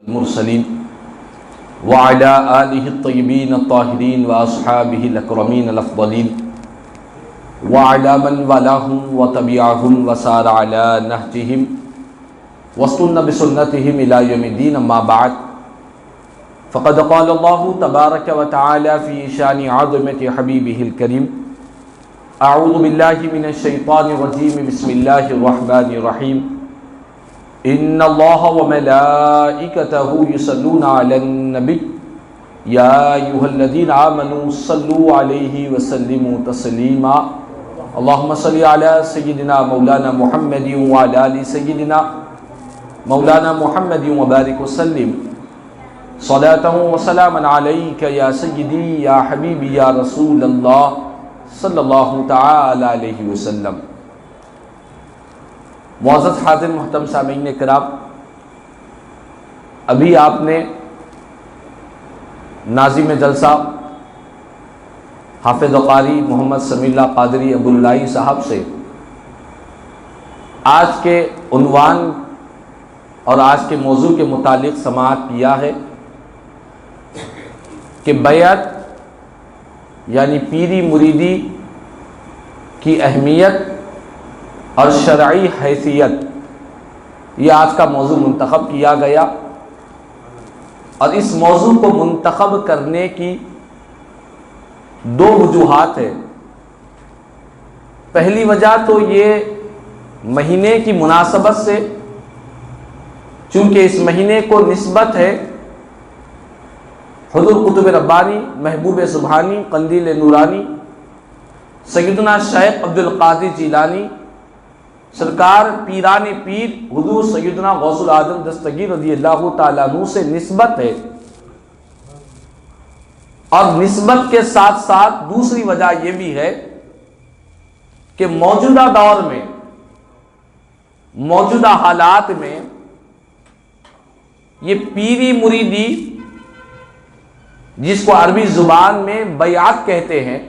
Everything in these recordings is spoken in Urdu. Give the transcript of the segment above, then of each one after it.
المرسلين وعلى آله الطيبين الطاهرين وأصحابه الأكرمين الأفضلين وعلى من والاهم وتبعهم وسار على نهجهم واستنى بسنتهم إلى يوم الدين. أما بعد، فقد قال الله تبارك وتعالى في شان عظمة حبيبه الكريم: أعوذ بالله من الشيطان الرجيم، بسم الله الرحمن الرحيم. ان اللہ وملائکتہ یصلون علی النبی یا ایھا الذین آمنوا صلوا علیہ وسلموا تسلیما. اللہم صل علی سیدنا مولانا محمد وعلی آل سیدنا مولانا محمد وبارک وسلم صلاۃ وسلاما علیک یا سیدی یا حبیبی یا رسول اللہ صلی اللہ تعالی علیہ وسلم. معزز حاضر محترم سامعین کرام، ابھی آپ نے ناظم جلسہ حافظ قاری محمد سمیع اللہ قادری ابو اللہ صاحب سے آج کے عنوان اور آج کے موضوع کے متعلق سماعت کیا ہے کہ بیعت یعنی پیری مریدی کی اہمیت اور شرعی حیثیت، یہ آج کا موضوع منتخب کیا گیا. اور اس موضوع کو منتخب کرنے کی دو وجوہات ہیں. پہلی وجہ تو یہ مہینے کی مناسبت سے، چونکہ اس مہینے کو نسبت ہے حضور قطب ربانی محبوب سبحانی قندیل نورانی سیدنا شیخ عبد القادر جیلانی سرکار پیران پیر حضور سیدنا غوث العظم دستگیر رضی اللہ تعالیٰ عنہ سے نسبت ہے. اور نسبت کے ساتھ ساتھ دوسری وجہ یہ بھی ہے کہ موجودہ دور میں، موجودہ حالات میں یہ پیری مریدی، جس کو عربی زبان میں بیعت کہتے ہیں،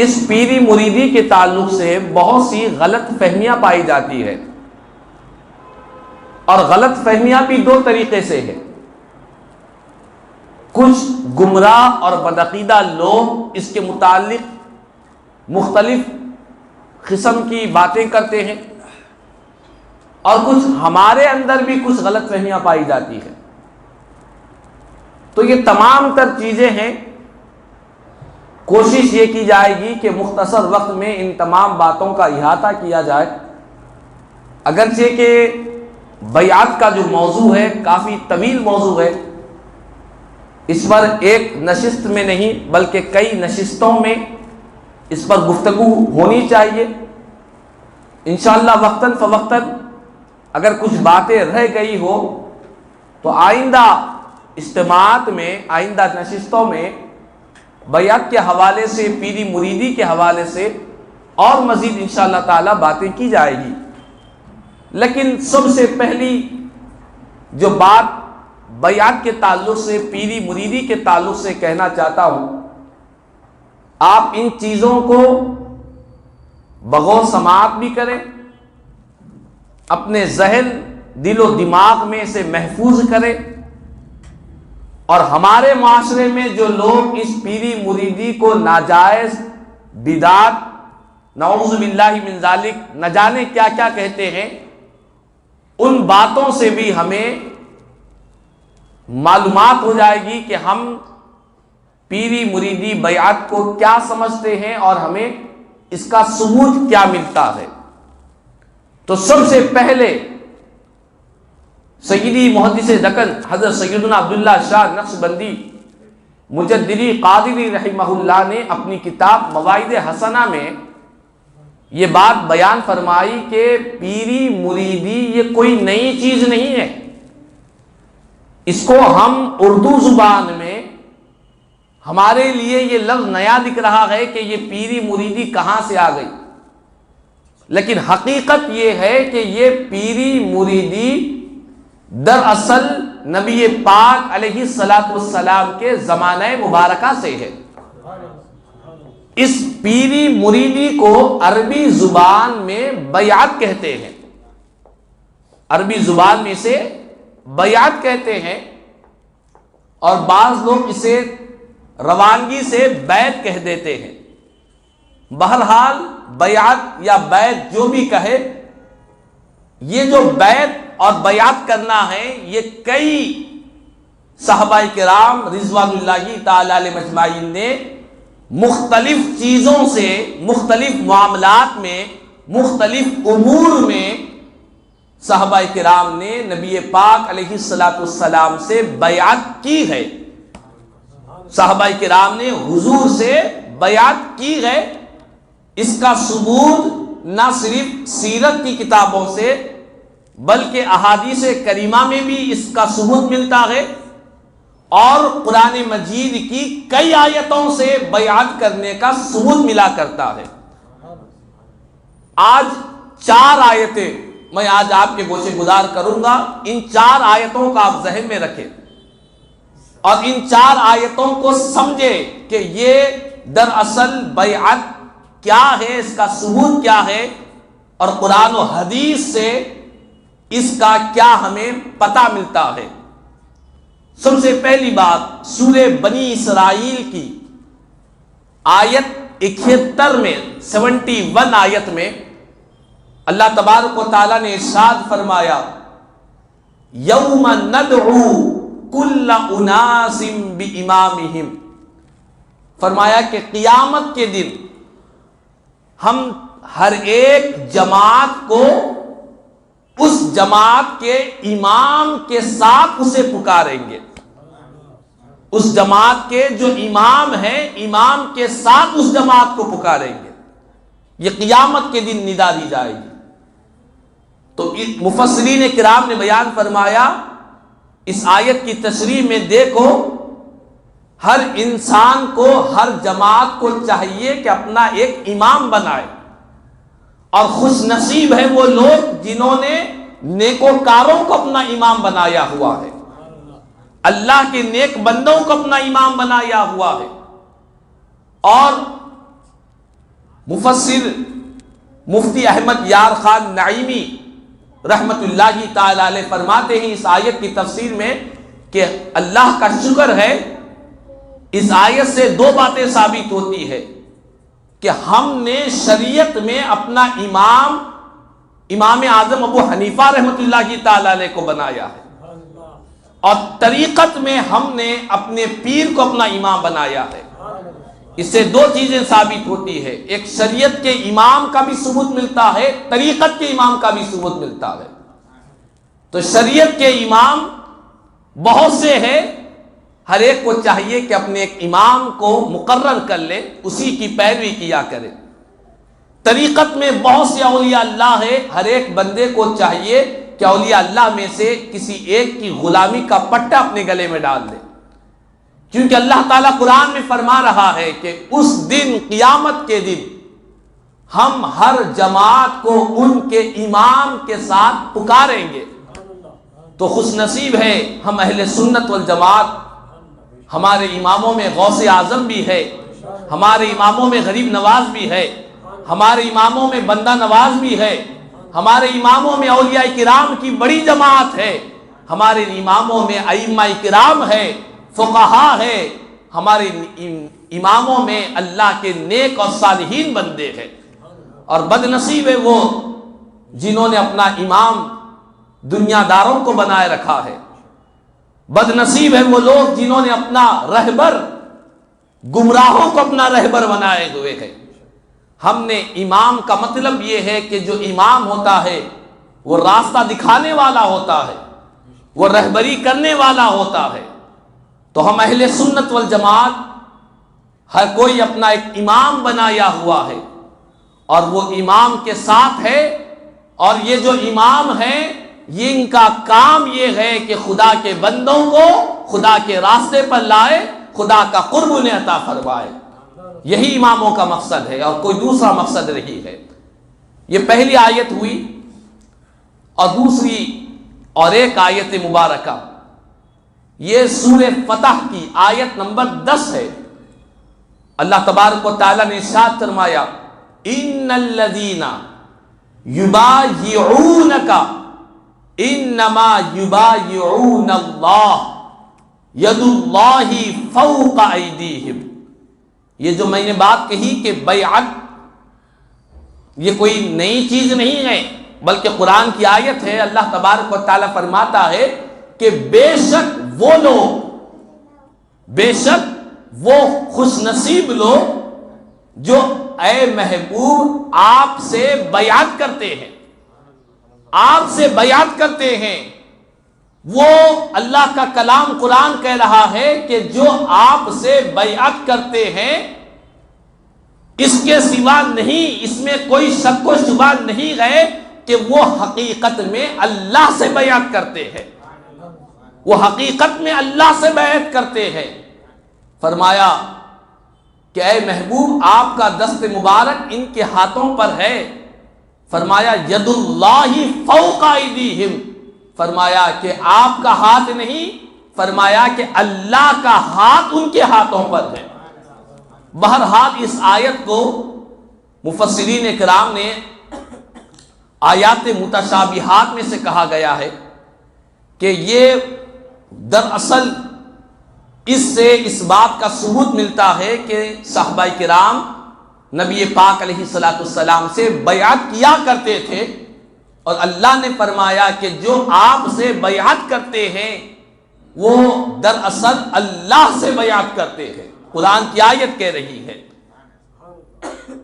اس پیری مریدی کے تعلق سے بہت سی غلط فہمیاں پائی جاتی ہے. اور غلط فہمیاں بھی دو طریقے سے ہیں. کچھ گمراہ اور بدعقیدہ لوگ اس کے متعلق مختلف قسم کی باتیں کرتے ہیں، اور کچھ ہمارے اندر بھی کچھ غلط فہمیاں پائی جاتی ہیں. تو یہ تمام تر چیزیں ہیں. کوشش یہ کی جائے گی کہ مختصر وقت میں ان تمام باتوں کا احاطہ کیا جائے. اگرچہ کہ بیعت کا جو موضوع ہے کافی طویل موضوع ہے، اس پر ایک نشست میں نہیں بلکہ کئی نشستوں میں اس پر گفتگو ہونی چاہیے. انشاءاللہ وقتاً فوقتاً اگر کچھ باتیں رہ گئی ہو تو آئندہ اجتماعات میں، آئندہ نشستوں میں بیعت کے حوالے سے، پیری مریدی کے حوالے سے اور مزید انشاءاللہ تعالی باتیں کی جائے گی. لیکن سب سے پہلی جو بات بیعت کے تعلق سے، پیری مریدی کے تعلق سے کہنا چاہتا ہوں، آپ ان چیزوں کو بغور سماعت بھی کریں، اپنے ذہن، دل و دماغ میں اسے محفوظ کریں. اور ہمارے معاشرے میں جو لوگ اس پیری مریدی کو ناجائز، بدعت، نعوذ باللہ من ذالک، نہ جانے کیا کیا کہتے ہیں، ان باتوں سے بھی ہمیں معلومات ہو جائے گی کہ ہم پیری مریدی بیعت کو کیا سمجھتے ہیں اور ہمیں اس کا ثبوت کیا ملتا ہے. تو سب سے پہلے سیدی محدث دکن حضرت سیدنا عبداللہ شاہ نقشبندی مجددی قادری رحمہ اللہ نے اپنی کتاب مواعظ حسنہ میں یہ بات بیان فرمائی کہ پیری مریدی یہ کوئی نئی چیز نہیں ہے. اس کو ہم اردو زبان میں، ہمارے لیے یہ لفظ نیا دکھ رہا ہے کہ یہ پیری مریدی کہاں سے آ گئی، لیکن حقیقت یہ ہے کہ یہ پیری مریدی دراصل نبی پاک علیہ الصلوۃ والسلام کے زمانہ مبارکہ سے ہے. اس پیری مریدی کو عربی زبان میں بیعت کہتے ہیں. عربی زبان میں اسے بیعت کہتے ہیں اور بعض لوگ اسے روانگی سے بیعت کہہ دیتے ہیں۔ بہرحال بیعت یا بیعت جو بھی کہے، یہ جو بیعت اور بیعت کرنا ہے یہ کئی صحابہ کرام رضوان اللہ تعالی علیہ مجمعین نے مختلف چیزوں سے، مختلف معاملات میں، مختلف امور میں صحابہ کرام نے نبی پاک علیہ السلام سے بیعت کی ہے۔ صحابہ کرام نے حضور سے بیعت کی ہے۔ اس کا ثبوت نہ صرف سیرت کی کتابوں سے بلکہ احادیث کریمہ میں بھی اس کا ثبوت ملتا ہے، اور قرآن مجید کی کئی آیتوں سے بیعت کرنے کا ثبوت ملا کرتا ہے۔ آج 4 آیتیں میں آج آپ کے گوشے گزار کروں گا۔ ان 4 آیتوں کا آپ ذہن میں رکھیں اور ان 4 آیتوں کو سمجھیں کہ یہ دراصل بیعت کیا ہے، اس کا ثبوت کیا ہے، اور قرآن و حدیث سے اس کا کیا ہمیں پتہ ملتا ہے۔ سب سے پہلی بات، سورہ بنی اسرائیل کی آیت 71 میں 71 آیت میں اللہ تبارک و تعالیٰ نے ارشاد فرمایا، یوم ندعو کل اناس بامامہم، فرمایا کہ قیامت کے دن ہم ہر ایک جماعت کو اس جماعت کے امام کے ساتھ اسے پکاریں گے۔ اس جماعت کے جو امام ہیں، امام کے ساتھ اس جماعت کو پکاریں گے۔ یہ قیامت کے دن ندا دی جائے گی۔ تو مفسرین کرام نے بیان فرمایا، اس آیت کی تشریح میں دیکھو، ہر انسان کو، ہر جماعت کو چاہیے کہ اپنا ایک امام بنائے، اور خوش نصیب ہے وہ لوگ جنہوں نے نیکوکاروں کو اپنا امام بنایا ہوا ہے، اللہ کے نیک بندوں کو اپنا امام بنایا ہوا ہے۔ اور مفسر مفتی احمد یار خان نعیمی رحمت اللہ تعالی علیہ فرماتے ہیں اس آیت کی تفسیر میں کہ اللہ کا شکر ہے، اس آیت سے 2 باتیں ثابت ہوتی ہے کہ ہم نے شریعت میں اپنا امام اعظم ابو حنیفہ رحمت اللہ تعالی علیہ کو بنایا ہے، اور طریقت میں ہم نے اپنے پیر کو اپنا امام بنایا ہے۔ اس سے 2 چیزیں ثابت ہوتی ہے، ایک شریعت کے امام کا بھی ثبوت ملتا ہے، طریقت کے امام کا بھی ثبوت ملتا ہے۔ تو شریعت کے امام بہت سے ہیں، ہر ایک کو چاہیے کہ اپنے ایک امام کو مقرر کر لے، اسی کی پیروی کیا کرے۔ طریقت میں بہت سے اولیاء اللہ ہے، ہر ایک بندے کو چاہیے کہ اولیاء اللہ میں سے کسی ایک کی غلامی کا پٹا اپنے گلے میں ڈال دے، کیونکہ اللہ تعالیٰ قرآن میں فرما رہا ہے کہ اس دن، قیامت کے دن، ہم ہر جماعت کو ان کے امام کے ساتھ پکاریں گے۔ تو خوش نصیب ہے ہم اہل سنت والجماعت، ہمارے اماموں میں غوث اعظم بھی ہے، ہمارے اماموں میں غریب نواز بھی ہے، ہمارے اماموں میں بندہ نواز بھی ہے، ہمارے اماموں میں اولیاء کرام کی بڑی جماعت ہے، ہمارے اماموں میں ائمہ کرام ہے، فقہا ہے، ہمارے اماموں میں اللہ کے نیک اور صالحین بندے ہیں۔ اور بد نصیب ہے وہ جنہوں نے اپنا امام دنیا داروں کو بنائے رکھا ہے، بد نصیب ہے وہ لوگ جنہوں نے اپنا رہبر گمراہوں کو اپنا رہبر بنائے ہوئے ہیں۔ ہم نے امام کا مطلب یہ ہے کہ جو امام ہوتا ہے وہ راستہ دکھانے والا ہوتا ہے، وہ رہبری کرنے والا ہوتا ہے۔ تو ہم اہل سنت والجماعت ہر کوئی اپنا ایک امام بنایا ہوا ہے، اور وہ امام کے ساتھ ہے، اور یہ جو امام ہیں یہ ان کا کام یہ ہے کہ خدا کے بندوں کو خدا کے راستے پر لائے، خدا کا قرب انہیں عطا فرمائے۔ یہی اماموں کا مقصد ہے اور کوئی دوسرا مقصد نہیں ہے۔ یہ پہلی آیت ہوئی، اور دوسری اور ایک آیت مبارکہ یہ سورہ فتح کی آیت نمبر 10 ہے۔ اللہ تبارک و تعالیٰ نے ارشاد فرمایا، ان الذین یبایعونک انما یبایعون اللہ ید اللہ فوق ایدیہم. یہ جو میں نے بات کہی کہ بیعت یہ کوئی نئی چیز نہیں ہے بلکہ قرآن کی آیت ہے. اللہ تبارک و تعالیٰ فرماتا ہے کہ بے شک وہ لوگ، بے شک وہ خوش نصیب لوگ جو اے محبوب آپ سے بیعت کرتے ہیں، آپ سے بیعت کرتے ہیں. وہ اللہ کا کلام قرآن کہہ رہا ہے کہ جو آپ سے بیعت کرتے ہیں اس کے سوا نہیں، اس میں کوئی شک و شبہ نہیں ہے کہ وہ حقیقت میں اللہ سے بیعت کرتے ہیں، وہ حقیقت میں اللہ سے بیعت کرتے ہیں. فرمایا کہ اے محبوب آپ کا دست مبارک ان کے ہاتھوں پر ہے. فرمایا ید اللہ فوق ایدیہم، فرمایا کہ آپ کا ہاتھ نہیں، فرمایا کہ اللہ کا ہاتھ ان کے ہاتھوں پر ہے. بہرحال اس آیت کو مفسرین اکرام نے آیات متشابہات میں سے کہا گیا ہے کہ یہ دراصل اس سے اس بات کا ثبوت ملتا ہے کہ صحابہ کرام نبی پاک علیہ الصلوۃ والسلام سے بیعت کیا کرتے تھے، اور اللہ نے فرمایا کہ جو آپ سے بیعت کرتے ہیں وہ دراصل اللہ سے بیعت کرتے ہیں. قرآن کی آیت کہہ رہی ہے.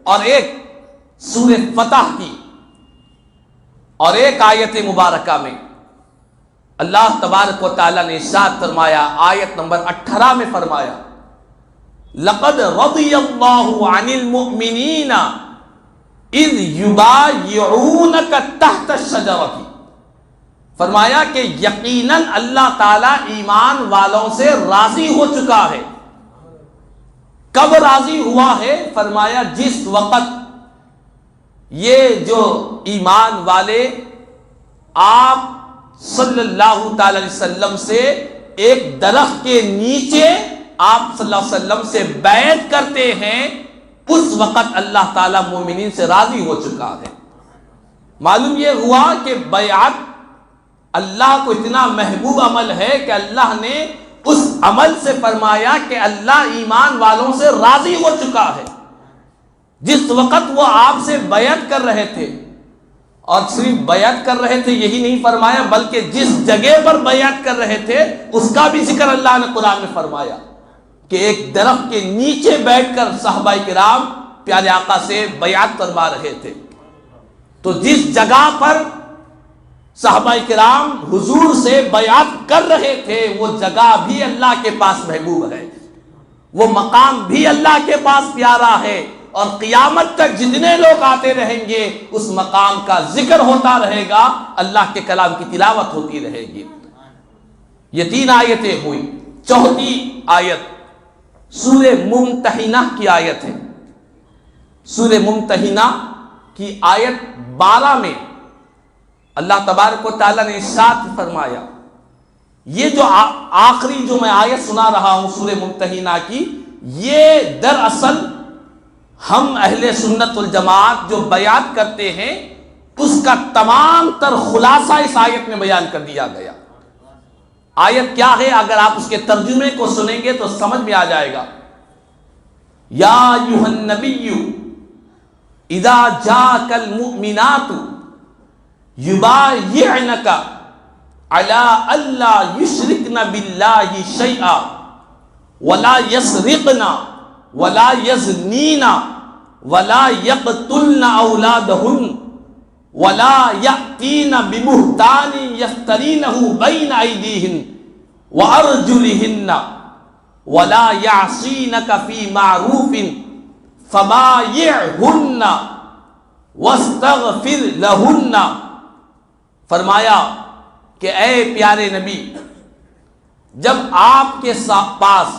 اور ایک سورہ فتح کی اور ایک آیت مبارکہ میں اللہ تبارک و تعالیٰ نے ارشاد فرمایا، آیت نمبر 18 میں فرمایا لقد رضی اللہ عن المؤمنین اذ یبایعونک تحت الشجرۃ. فرمایا کہ یقیناً اللہ تعالیٰ ایمان والوں سے راضی ہو چکا ہے. کب راضی ہوا ہے؟ فرمایا جس وقت یہ جو ایمان والے آپ صلی اللہ تعالی علیہ وسلم سے ایک درخت کے نیچے آپ صلی اللہ علیہ وسلم سے بیعت کرتے ہیں، اس وقت اللہ تعالیٰ مومنین سے راضی ہو چکا ہے. معلوم یہ ہوا کہ بیعت اللہ کو اتنا محبوب عمل ہے کہ اللہ نے اس عمل سے فرمایا کہ اللہ ایمان والوں سے راضی ہو چکا ہے. جس وقت وہ آپ سے بیعت کر رہے تھے، اور صرف بیعت کر رہے تھے یہی نہیں فرمایا بلکہ جس جگہ پر بیعت کر رہے تھے اس کا بھی ذکر اللہ نے قرآن میں فرمایا کہ ایک درخت کے نیچے بیٹھ کر صحابہ کرام پیارے آقا سے بیعت فرما رہے تھے. تو جس جگہ پر صحابہ کرام حضور سے بیعت کر رہے تھے وہ جگہ بھی اللہ کے پاس محبوب ہے، وہ مقام بھی اللہ کے پاس پیارا ہے، اور قیامت تک جتنے لوگ آتے رہیں گے اس مقام کا ذکر ہوتا رہے گا، اللہ کے کلام کی تلاوت ہوتی رہے گی. یہ 3 آیتیں ہوئی. چوتھی آیت سورہ ممتحنہ کی آیت ہے. سورہ ممتحنہ کی آیت 12 میں اللہ تبارک و تعالیٰ نے ارشاد فرمایا، یہ جو آخری جو میں آیت سنا رہا ہوں سورہ ممتحنہ کی، یہ دراصل ہم اہل سنت والجماعت جو بیعت کرتے ہیں اس کا تمام تر خلاصہ اس آیت میں بیان کر دیا گیا. آیت کیا ہے؟ اگر آپ اس کے ترجمے کو سنیں گے تو سمجھ میں آ جائے گا. یا ایھا النبی اذا جاءک المؤمنات یبایعنک علی الا یشرکن باللہ شیئا ولا یسرقن ولا یزنین ولا یقتلن اولادہن ولا یأتین ببہتان یفترینہ بین ایدیہن وارجلہن ولا یعصینک فی معروف فبایعہن واستغفر لہن. فرمایا کہ اے پیارے نبی، جب آپ کے پاس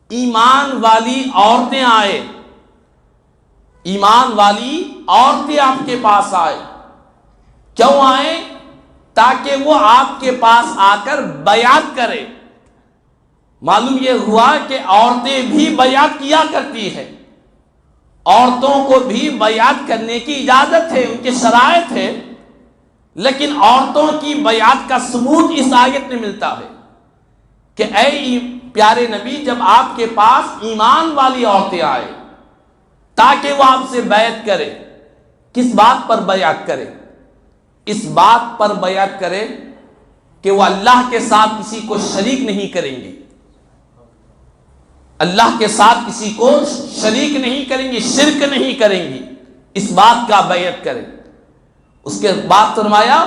ایمان والی عورتیں آئے، ایمان والی عورتیں آپ کے پاس آئے، کیوں آئے؟ تاکہ وہ آپ کے پاس آ کر بیعت کرے. معلوم یہ ہوا کہ عورتیں بھی بیعت کیا کرتی ہیں، عورتوں کو بھی بیعت کرنے کی اجازت ہے، ان کے شرائط ہے. لیکن عورتوں کی بیعت کا ثبوت اس آیت میں ملتا ہے کہ اے پیارے نبی، جب آپ کے پاس ایمان والی عورتیں آئے تاکہ وہ آپ سے بیعت کرے، کس بات پر بیعت کرے؟ اس بات پر بیعت کرے کہ وہ اللہ کے ساتھ کسی کو شریک نہیں کریں گی، اللہ کے ساتھ کسی کو شریک نہیں کریں گی، شرک نہیں کریں گی، اس بات کا بیعت کریں۔ اس کے بعد فرمایا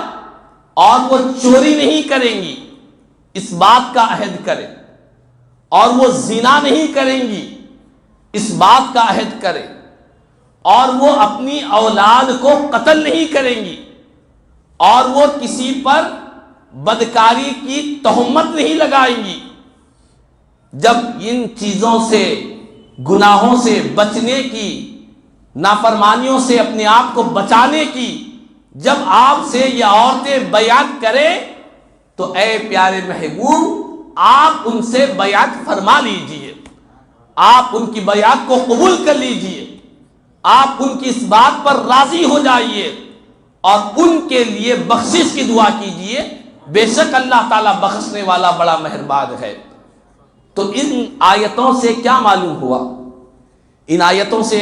اور وہ چوری نہیں کریں گی، اس بات کا عہد کریں، اور وہ زنا نہیں کریں گی، اس بات کا عہد کریں، اور وہ اپنی اولاد کو قتل نہیں کریں گی، اور وہ کسی پر بدکاری کی تہمت نہیں لگائیں گی۔ جب ان چیزوں سے، گناہوں سے بچنے کی، نافرمانیوں سے اپنے آپ کو بچانے کی جب آپ سے یہ عورتیں بیعت کریں تو اے پیارے محبوب آپ ان سے بیعت فرما لیجئے، آپ ان کی بیعت کو قبول کر لیجئے، آپ ان کی اس بات پر راضی ہو جائیے اور ان کے لیے بخشش کی دعا کیجئے، بے شک اللہ تعالیٰ بخشنے والا بڑا مہربان ہے۔ تو ان آیتوں سے کیا معلوم ہوا؟ ان آیتوں سے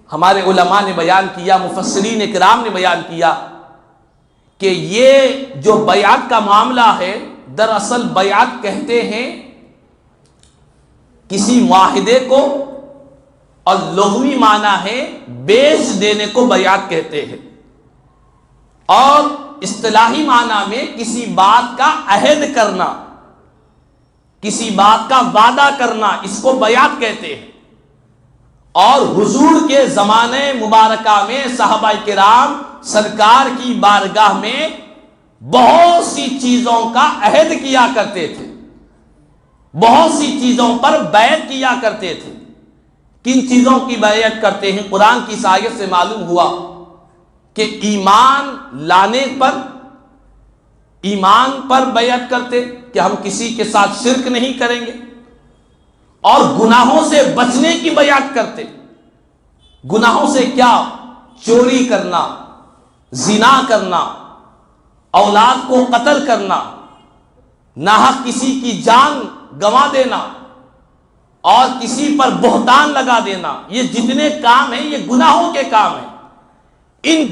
ہمارے علماء نے بیان کیا، مفسرین کرام نے بیان کیا کہ یہ جو بیعت کا معاملہ ہے، دراصل بیعت کہتے ہیں کسی معاہدے کو، اور لغوی معنی ہے بیچ دینے کو بیعت کہتے ہیں، اور اصطلاحی معنی میں کسی بات کا عہد کرنا، کسی بات کا وعدہ کرنا، اس کو بیعت کہتے ہیں۔ اور حضور کے زمانے مبارکہ میں صحابہ کرام سرکار کی بارگاہ میں بہت سی چیزوں کا عہد کیا کرتے تھے، بہت سی چیزوں پر بیعت کیا کرتے تھے۔ کن چیزوں کی بیعت کرتے ہیں؟ قرآن کی اس آیت سے معلوم ہوا کہ ایمان لانے پر، ایمان پر بیعت کرتے کہ ہم کسی کے ساتھ شرک نہیں کریں گے، اور گناہوں سے بچنے کی بیعت کرتے۔ گناہوں سے کیا؟ چوری کرنا، زنا کرنا، اولاد کو قتل کرنا، ناحق کسی کی جان گنوا دینا، اور کسی پر بہتان لگا دینا، یہ جتنے کام ہیں یہ گناہوں کے کام ہیں۔ ان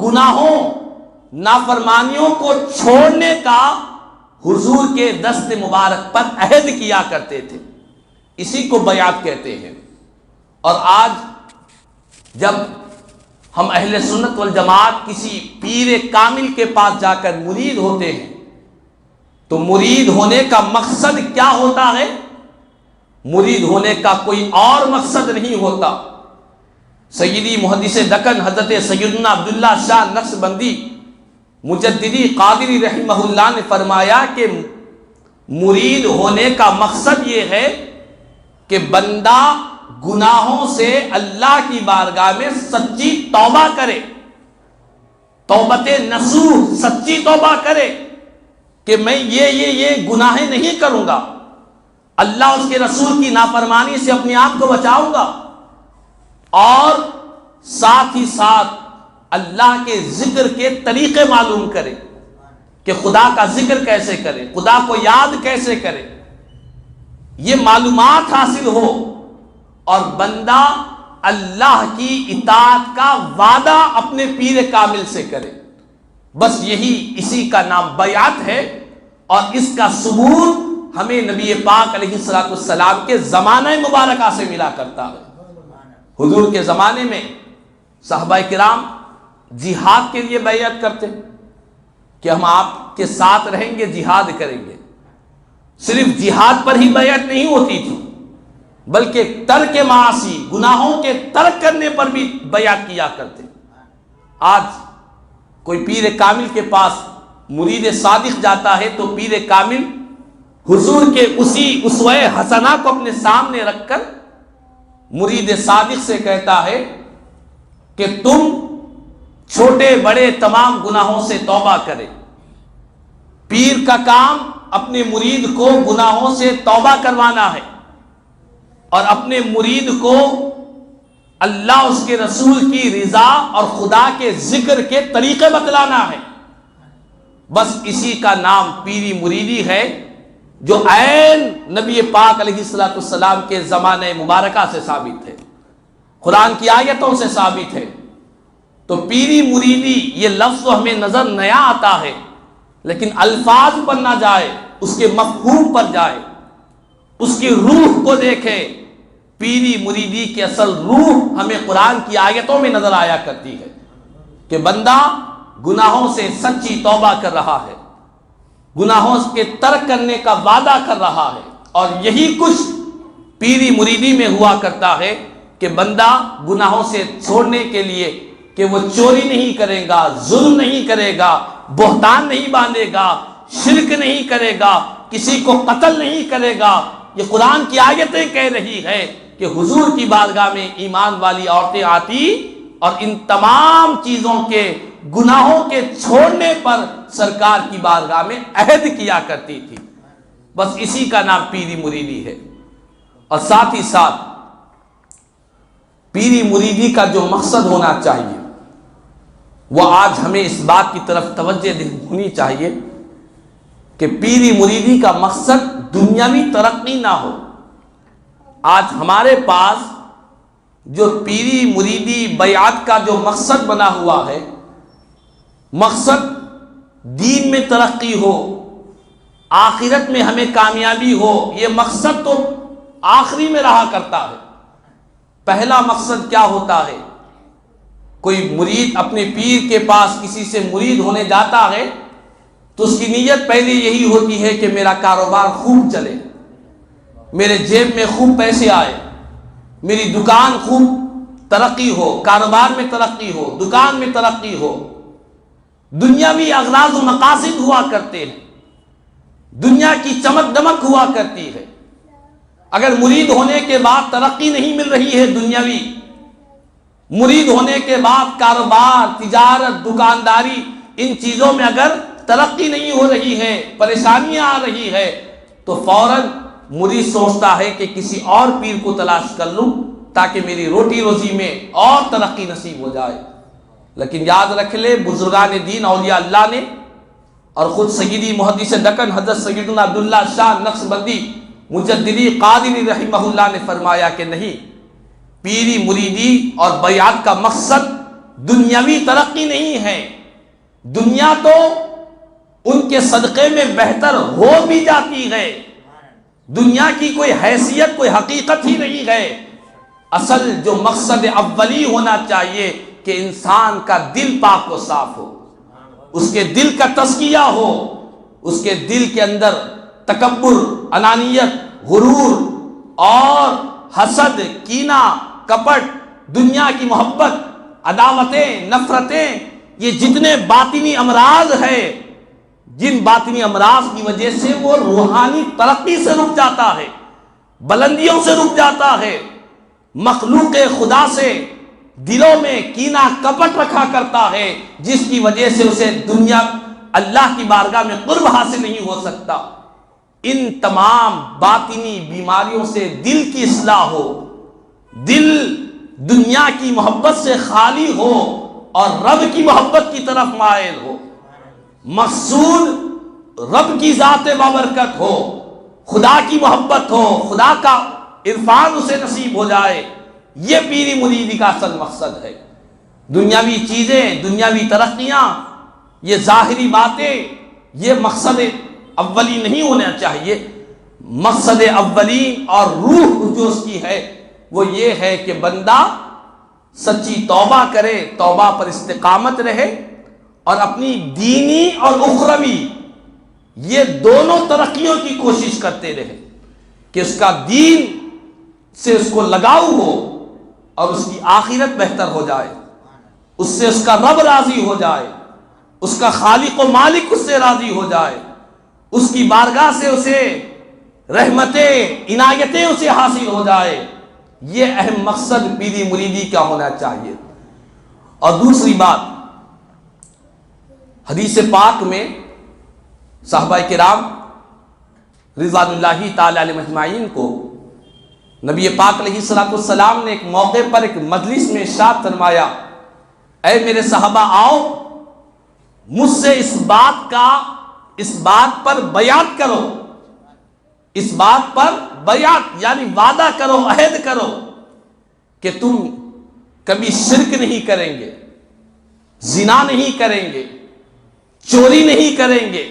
گناہوں نافرمانیوں کو چھوڑنے کا حضور کے دست مبارک پر عہد کیا کرتے تھے، اسی کو بیعت کہتے ہیں۔ اور آج جب ہم اہل سنت والجماعت کسی پیر کامل کے پاس جا کر مرید ہوتے ہیں تو مرید ہونے کا مقصد کیا ہوتا ہے؟ مرید ہونے کا کوئی اور مقصد نہیں ہوتا۔ سیدی محدث دکن حضرت سیدنا عبداللہ شاہ نقشبندی مجددی قادری رحمہ اللہ نے فرمایا کہ مرید ہونے کا مقصد یہ ہے کہ بندہ گناہوں سے اللہ کی بارگاہ میں سچی توبہ کرے، توبت نصوح، سچی توبہ کرے کہ میں یہ گناہیں نہیں کروں گا، اللہ اس کے رسول کی نافرمانی سے اپنے آپ کو بچاؤں گا، اور ساتھ ہی ساتھ اللہ کے ذکر کے طریقے معلوم کرے کہ خدا کا ذکر کیسے کرے، خدا کو یاد کیسے کرے، یہ معلومات حاصل ہو اور بندہ اللہ کی اطاعت کا وعدہ اپنے پیر کامل سے کرے۔ بس یہی اسی کا نام بیعت ہے، اور اس کا ثبوت ہمیں نبی پاک علیہ السلام کے زمانہ مبارکہ سے ملا کرتا ہے۔ حضور کے زمانے میں صحابہ کرام جہاد کے لیے بیعت کرتے کہ ہم آپ کے ساتھ رہیں گے، جہاد کریں گے۔ صرف جہاد پر ہی بیعت نہیں ہوتی تھی، بلکہ ترک معاصی، گناہوں کے ترک کرنے پر بھی بیعت کیا کرتے۔ آج کوئی پیر کامل کے پاس مرید صادق جاتا ہے تو پیر کامل حضور کے اسی اسوہ حسنہ کو اپنے سامنے رکھ کر مرید صادق سے کہتا ہے کہ تم چھوٹے بڑے تمام گناہوں سے توبہ کرے۔ پیر کا کام اپنے مرید کو گناہوں سے توبہ کروانا ہے، اور اپنے مرید کو اللہ اس کے رسول کی رضا اور خدا کے ذکر کے طریقے بتلانا ہے۔ بس اسی کا نام پیری مریدی ہے، جو عین نبی پاک علیہ السلام کے زمانے مبارکہ سے ثابت ہے، قرآن کی آیتوں سے ثابت ہے۔ تو پیری مریدی یہ لفظ ہمیں نظر نیا آتا ہے، لیکن الفاظ پر نہ جائے، اس کے مفہوم پر جائے، اس کی روح کو دیکھے۔ پیری مریدی کی اصل روح ہمیں قرآن کی آیتوں میں نظر آیا کرتی ہے کہ بندہ گناہوں سے سچی توبہ کر رہا ہے، گناہوں کے ترک کرنے کا وعدہ کر رہا ہے، اور یہی کچھ پیری مریدی میں ہوا کرتا ہے کہ بندہ گناہوں سے چھوڑنے کے لیے کہ وہ چوری نہیں کرے گا، ظلم نہیں کرے گا، بہتان نہیں باندھے گا، شرک نہیں کرے گا، کسی کو قتل نہیں کرے گا۔ یہ قرآن کی آیتیں کہہ رہی ہے کہ حضور کی بارگاہ میں ایمان والی عورتیں آتی اور ان تمام چیزوں کے گناہوں کے چھوڑنے پر سرکار کی بارگاہ میں عہد کیا کرتی تھی۔ بس اسی کا نام پیری مریدی ہے۔ اور ساتھ ہی ساتھ پیری مریدی کا جو مقصد ہونا چاہیے وہ آج ہمیں اس بات کی طرف توجہ ہونی چاہیے کہ پیری مریدی کا مقصد دنیاوی ترقی نہ ہو۔ آج ہمارے پاس جو پیری مریدی بیعت کا جو مقصد بنا ہوا ہے، مقصد دین میں ترقی ہو، آخرت میں ہمیں کامیابی ہو، یہ مقصد تو آخری میں رہا کرتا ہے۔ پہلا مقصد کیا ہوتا ہے؟ کوئی مرید اپنے پیر کے پاس کسی سے مرید ہونے جاتا ہے تو اس کی نیت پہلے یہی ہوتی ہے کہ میرا کاروبار خوب چلے، میرے جیب میں خوب پیسے آئے، میری دکان خوب ترقی ہو، کاروبار میں ترقی ہو، دکان میں ترقی ہو۔ دنیاوی اغراض و مقاصد ہوا کرتے ہیں، دنیا کی چمک دمک ہوا کرتی ہے۔ اگر مرید ہونے کے بعد ترقی نہیں مل رہی ہے دنیاوی، مرید ہونے کے بعد کاروبار، تجارت، دکانداری، ان چیزوں میں اگر ترقی نہیں ہو رہی ہے، پریشانیاں آ رہی ہے، تو فوراً مرید سوچتا ہے کہ کسی اور پیر کو تلاش کر لوں تاکہ میری روٹی روزی میں اور ترقی نصیب ہو جائے۔ لیکن یاد رکھ لے، بزرگان دین اولیاء اللہ نے اور خود سیدی محدث دکن حضرت سیدنا عبداللہ شاہ نقشبندی مجددی قادری رحمہ اللہ نے فرمایا کہ نہیں، پیری مریدی اور بیعت کا مقصد دنیاوی ترقی نہیں ہے۔ دنیا تو ان کے صدقے میں بہتر ہو بھی جاتی ہے، دنیا کی کوئی حیثیت، کوئی حقیقت ہی نہیں ہے۔ اصل جو مقصد اولی ہونا چاہیے کہ انسان کا دل پاک و صاف ہو، اس کے دل کا تزکیہ ہو، اس کے دل کے اندر تکبر، انانیت، غرور اور حسد، کینہ، کپٹ، دنیا کی محبت، عداوتیں، نفرتیں، یہ جتنے باطنی امراض ہیں، جن باطنی امراض کی وجہ سے وہ روحانی ترقی سے رک جاتا ہے، بلندیوں سے رک جاتا ہے، مخلوق خدا سے دلوں میں کینہ کپٹ رکھا کرتا ہے، جس کی وجہ سے اسے دنیا اللہ کی بارگاہ میں قرب حاصل نہیں ہو سکتا۔ ان تمام باطنی بیماریوں سے دل کی اصلاح ہو، دل دنیا کی محبت سے خالی ہو اور رب کی محبت کی طرف مائل ہو، مقصود رب کی ذات بابرکت ہو، خدا کی محبت ہو، خدا کا عرفان اسے نصیب ہو جائے، یہ پیری مریدی کا اصل مقصد ہے۔ دنیاوی چیزیں، دنیاوی ترقیاں، یہ ظاہری باتیں، یہ مقصد اولی نہیں ہونا چاہیے۔ مقصد اولی اور روح جو اس کی ہے وہ یہ ہے کہ بندہ سچی توبہ کرے، توبہ پر استقامت رہے اور اپنی دینی اور اخروی یہ دونوں ترقیوں کی کوشش کرتے رہے کہ اس کا دین سے اس کو لگاؤ ہو اور اس کی آخرت بہتر ہو جائے، اس سے اس کا رب راضی ہو جائے، اس کا خالق و مالک اس سے راضی ہو جائے، اس کی بارگاہ سے اسے رحمتیں، عنایتیں اسے حاصل ہو جائے۔ یہ اہم مقصد پیری مریدی کا ہونا چاہیے۔ اور دوسری بات، حدیث پاک میں صحابہ کرام رضوان اللہ تعالی علیہم اجمعین کو نبی پاک علیہ السلام نے ایک موقع پر ایک مجلس میں ارشاد فرمایا، اے میرے صحابہ آؤ، مجھ سے اس بات پر بیعت کرو، اس بات پر بیعت یعنی وعدہ کرو، عہد کرو کہ تم کبھی شرک نہیں کریں گے، زنا نہیں کریں گے، چوری نہیں کریں گے،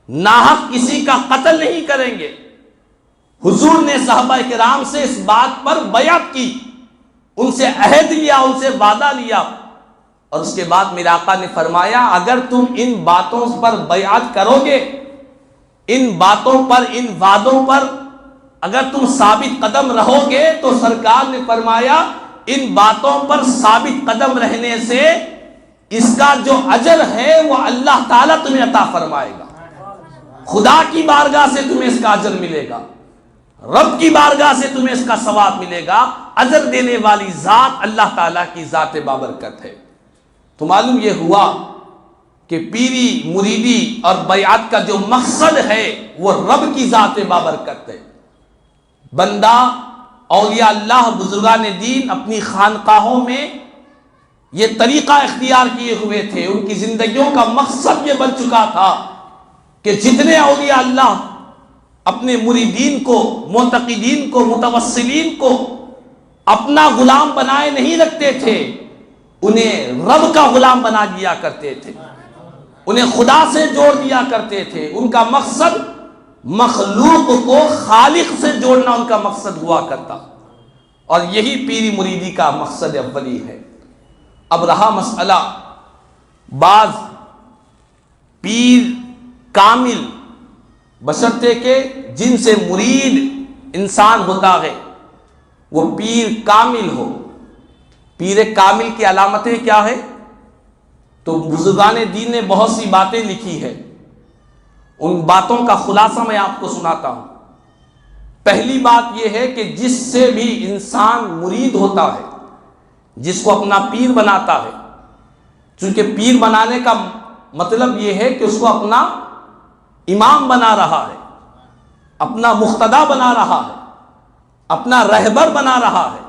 ناحق کسی کا قتل نہیں کریں گے۔ حضور نے صحابہ کرام سے اس بات پر بیعت کی، ان سے عہد لیا، ان سے وعدہ لیا، اور اس کے بعد میرے آقا نے فرمایا اگر تم ان باتوں پر بیعت کرو گے، ان باتوں پر، ان وعدوں پر اگر تم ثابت قدم رہو گے، تو سرکار نے فرمایا ان باتوں پر ثابت قدم رہنے سے اس کا جو اجر ہے وہ اللہ تعالیٰ تمہیں عطا فرمائے گا، خدا کی بارگاہ سے تمہیں اس کا اجر ملے گا، رب کی بارگاہ سے تمہیں اس کا ثواب ملے گا۔ اجر دینے والی ذات اللہ تعالیٰ کی ذات بابرکت ہے۔ تو معلوم یہ ہوا کہ پیری، مریدی اور بیعت کا جو مقصد ہے وہ رب کی ذات بابرکت ہے۔ بندہ، اولیاء اللہ، بزرگان دین اپنی خانقاہوں میں یہ طریقہ اختیار کیے ہوئے تھے، ان کی زندگیوں کا مقصد یہ بن چکا تھا کہ جتنے اولیاء اللہ اپنے مریدین کو، معتقدین کو، متوسلین کو اپنا غلام بنائے نہیں رکھتے تھے، انہیں رب کا غلام بنا دیا کرتے تھے، انہیں خدا سے جوڑ دیا کرتے تھے۔ ان کا مقصد مخلوق کو خالق سے جوڑنا ان کا مقصد ہوا کرتا، اور یہی پیری مریدی کا مقصد اولی ہے۔ اب رہا مسئلہ بعض پیر کامل، بشرطے کہ جن سے مرید انسان ہوتا ہے وہ پیر کامل ہو۔ پیر کامل کی علامتیں کیا ہے؟ تو بزرگان دین نے بہت سی باتیں لکھی ہے، ان باتوں کا خلاصہ میں آپ کو سناتا ہوں۔ پہلی بات یہ ہے کہ جس سے بھی انسان مرید ہوتا ہے، جس کو اپنا پیر بناتا ہے، چونکہ پیر بنانے کا مطلب یہ ہے کہ اس کو اپنا امام بنا رہا ہے، اپنا مقتدا بنا رہا ہے، اپنا رہبر بنا رہا ہے،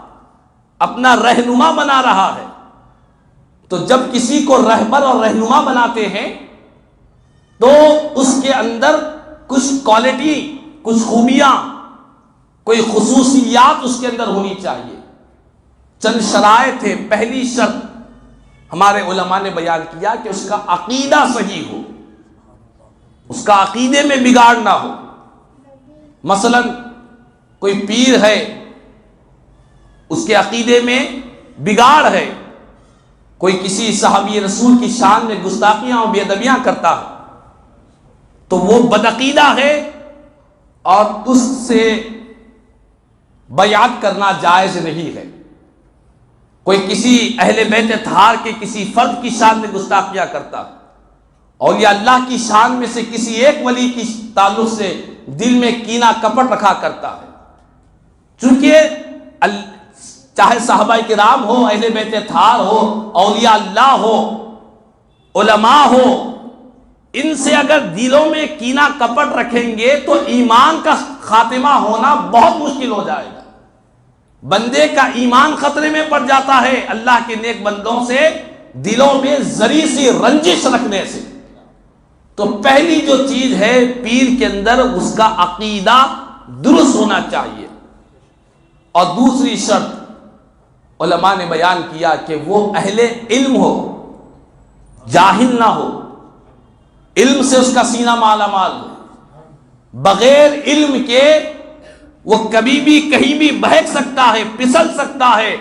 اپنا رہنما بنا رہا ہے۔ تو جب کسی کو رہبر اور رہنما بناتے ہیں تو اس کے اندر کچھ کوالٹی، کچھ خوبیاں، کوئی خصوصیات اس کے اندر ہونی چاہیے۔ چند شرائط ہیں۔ پہلی شرط ہمارے علماء نے بیان کیا کہ اس کا عقیدہ صحیح ہو، اس کا عقیدے میں بگاڑ نہ ہو۔ مثلا کوئی پیر ہے، اس کے عقیدے میں بگاڑ ہے، کوئی کسی صحابی رسول کی شان میں گستاخیاں اور بے ادبیاں کرتا ہے تو وہ بدعقیدہ ہے اور اس سے بیعت کرنا جائز نہیں ہے۔ کوئی کسی اہل بیت اطہار کے کسی فرد کی شان میں گستاخیاں کرتا ہے، اولیاء اللہ کی شان میں سے کسی ایک ولی کی تعلق سے دل میں کینہ کپٹ رکھا کرتا ہے۔ چونکہ چاہے صحابہ کرام ہو، اہل بیت اطہار ہو، اولیاء اللہ ہو، علماء ہو، ان سے اگر دلوں میں کینہ کپٹ رکھیں گے تو ایمان کا خاتمہ ہونا بہت مشکل ہو جائے گا۔ بندے کا ایمان خطرے میں پڑ جاتا ہے اللہ کے نیک بندوں سے دلوں میں ذری سی رنجش رکھنے سے۔ تو پہلی جو چیز ہے پیر کے اندر، اس کا عقیدہ درست ہونا چاہیے۔ اور دوسری شرط علماء نے بیان کیا کہ وہ اہل علم ہو، جاہل نہ ہو، علم سے اس کا سینہ مالا مال ہو۔ بغیر علم کے وہ کبھی بھی کہیں بھی بہک سکتا ہے، پھسل سکتا ہے،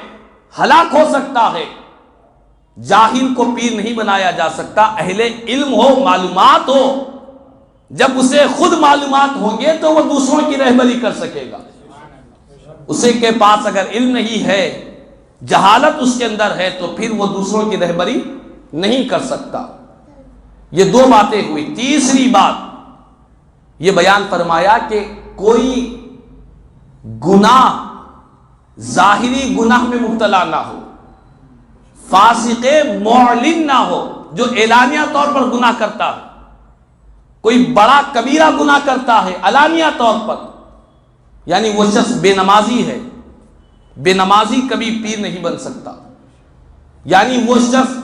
ہلاک ہو سکتا ہے۔ جاہل کو پیر نہیں بنایا جا سکتا، اہل علم ہو، معلومات ہو۔ جب اسے خود معلومات ہوں گے تو وہ دوسروں کی رہبری کر سکے گا۔ اسے کے پاس اگر علم نہیں ہے، جہالت اس کے اندر ہے، تو پھر وہ دوسروں کی رہبری نہیں کر سکتا۔ یہ دو باتیں ہوئی۔ تیسری بات یہ بیان فرمایا کہ کوئی گناہ، ظاہری گناہ میں مبتلا نہ ہو، فاسق معلن نہ ہو جو اعلانیہ طور پر گناہ کرتا ہے، کوئی بڑا کبیرہ گناہ کرتا ہے علانیہ طور پر، یعنی وہ شخص بے نمازی ہے۔ بے نمازی کبھی پیر نہیں بن سکتا، یعنی وہ شخص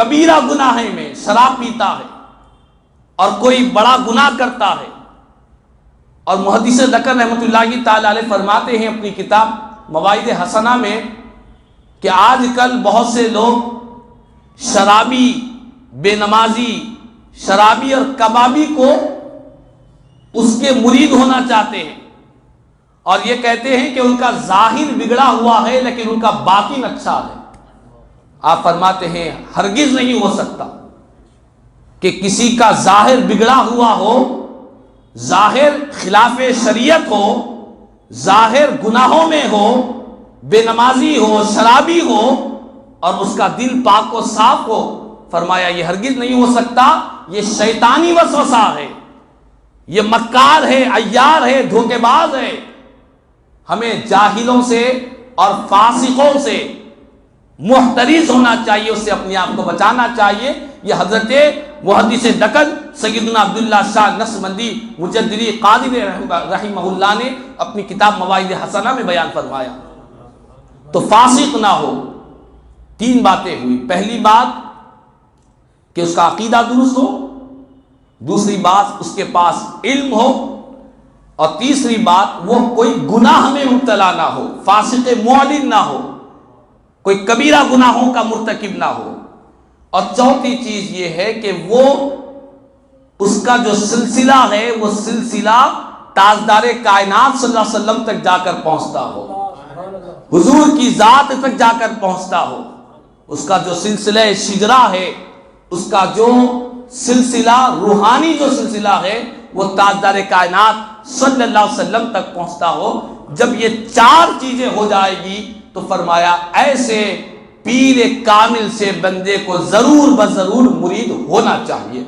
کبیرہ گناہ میں شراب پیتا ہے اور کوئی بڑا گناہ کرتا ہے، اور محدث ذکر رحمۃ اللہ تعالی علیہ فرماتے ہیں اپنی کتاب مواعظ حسنہ میں کہ آج کل بہت سے لوگ شرابی، بے نمازی، شرابی اور کبابی کو اس کے مرید ہونا چاہتے ہیں، اور یہ کہتے ہیں کہ ان کا ظاہر بگڑا ہوا ہے لیکن ان کا باطن اچھا ہے۔ آپ فرماتے ہیں ہرگز نہیں ہو سکتا کہ کسی کا ظاہر بگڑا ہوا ہو، ظاہر خلاف شریعت ہو، ظاہر گناہوں میں ہو، بے نمازی ہو، شرابی ہو، اور اس کا دل پاک و صاف ہو۔ فرمایا یہ ہرگز نہیں ہو سکتا، یہ شیطانی وسوسہ ہے، یہ مکار ہے، عیار ہے، دھوکے باز ہے۔ ہمیں جاہلوں سے اور فاسقوں سے محترز ہونا چاہیے، اس سے اپنے آپ کو بچانا چاہیے۔ یہ حضرت محدث دکن سیدنا عبداللہ شاہ نقشبندی مجددی قادری رحمہ اللہ نے اپنی کتاب مواعظ حسنہ میں بیان فرمایا۔ تو فاسق نہ ہو، تین باتیں ہوئی۔ پہلی بات کہ اس کا عقیدہ درست ہو، دوسری بات اس کے پاس علم ہو، اور تیسری بات وہ کوئی گناہ میں مبتلا نہ ہو، فاسق معلن نہ ہو، کوئی کبیرہ گناہوں کا مرتکب نہ ہو، اور چوتھی چیز یہ ہے کہ وہ اس کا جو سلسلہ ہے وہ سلسلہ تاجدار کائنات صلی اللہ علیہ وسلم تک جا کر پہنچتا ہو، حضور کی ذات تک جا کر پہنچتا ہو۔ اس کا جو سلسلہ شجرہ ہے، اس کا جو سلسلہ روحانی جو سلسلہ ہے وہ تاجدار کائنات صلی اللہ علیہ وسلم تک پہنچتا ہو۔ جب یہ چار چیزیں ہو جائے گی تو فرمایا ایسے پیر کامل سے بندے کو ضرور بضرور مرید ہونا چاہیے۔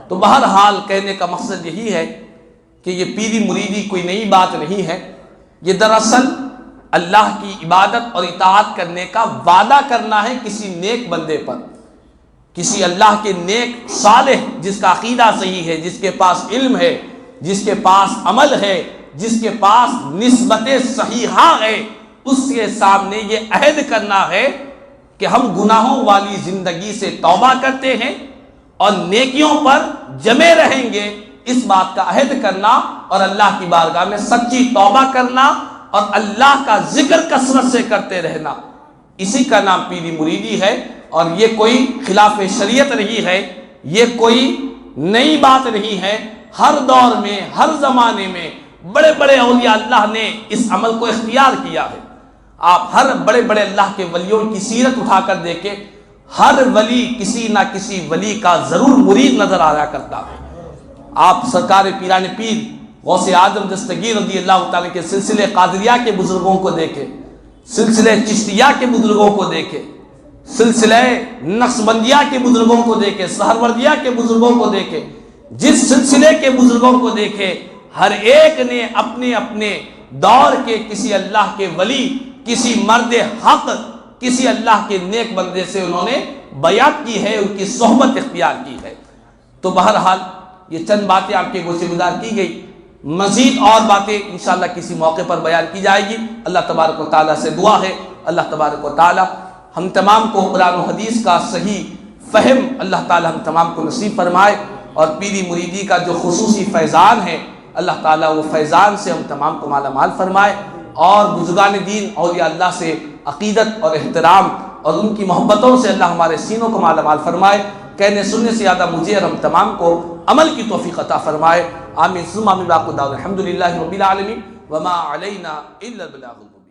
تو بہرحال کہنے کا مقصد یہی ہے کہ یہ پیری مریدی کوئی نئی بات نہیں ہے، یہ دراصل اللہ کی عبادت اور اطاعت کرنے کا وعدہ کرنا ہے کسی نیک بندے پر، کسی اللہ کے نیک صالح جس کا عقیدہ صحیح ہے، جس کے پاس علم ہے، جس کے پاس عمل ہے، جس کے پاس نسبت صحیحہ ہے، اس کے سامنے یہ عہد کرنا ہے کہ ہم گناہوں والی زندگی سے توبہ کرتے ہیں اور نیکیوں پر جمے رہیں گے، اس بات کا عہد کرنا اور اللہ کی بارگاہ میں سچی توبہ کرنا اور اللہ کا ذکر کثرت سے کرتے رہنا، اسی کا نام پیری مریدی ہے۔ اور یہ کوئی خلاف شریعت نہیں ہے، یہ کوئی نئی بات نہیں ہے، ہر دور میں ہر زمانے میں بڑے بڑے اولیاء اللہ نے اس عمل کو اختیار کیا ہے۔ آپ ہر بڑے بڑے اللہ کے ولیوں کی سیرت اٹھا کر دیکھیں، ہر ولی کسی نہ کسی ولی کا ضرور مرید نظر آیا کرتا ہے۔ آپ سرکار پیران پیر غوث اعظم دستگیر رضی اللہ تعالیٰ کے سلسلے قادریہ کے بزرگوں کو دیکھیں، سلسلے چشتیہ کے بزرگوں کو دیکھیں، سلسلہ نقشبندیہ کے بزرگوں کو دیکھیں، سہروردیہ کے بزرگوں کو دیکھیں، جس سلسلے کے بزرگوں کو دیکھیں، ہر ایک نے اپنے اپنے دور کے کسی اللہ کے ولی، کسی مرد حق، کسی اللہ کے نیک بندے سے انہوں نے بیعت کی ہے، ان کی صحبت اختیار کی ہے۔ تو بہرحال یہ چند باتیں آپ کے گوشے گزار کی گئی، مزید اور باتیں انشاءاللہ کسی موقع پر بیان کی جائے گی۔ اللہ تبارک و تعالیٰ سے دعا ہے اللہ تبارک و تعالیٰ ہم تمام کو قرآن و حدیث کا صحیح فہم اللہ تعالیٰ ہم تمام کو نصیب فرمائے، اور پیری مریدی کا جو خصوصی فیضان ہے اللہ تعالیٰ وہ فیضان سے ہم تمام کو مالا مال فرمائے، اور بزرگان دین اولیاء اللہ سے عقیدت اور احترام اور ان کی محبتوں سے اللہ ہمارے سینوں کو مالا مال فرمائے۔ کہنے سننے سے زیادہ مجھے اور ہم تمام کو عمل کی توفیق عطا فرمائے۔ آمین ثم آمین۔ الحمد للہ رب العالمین وما علینا الا البلاغ المبین۔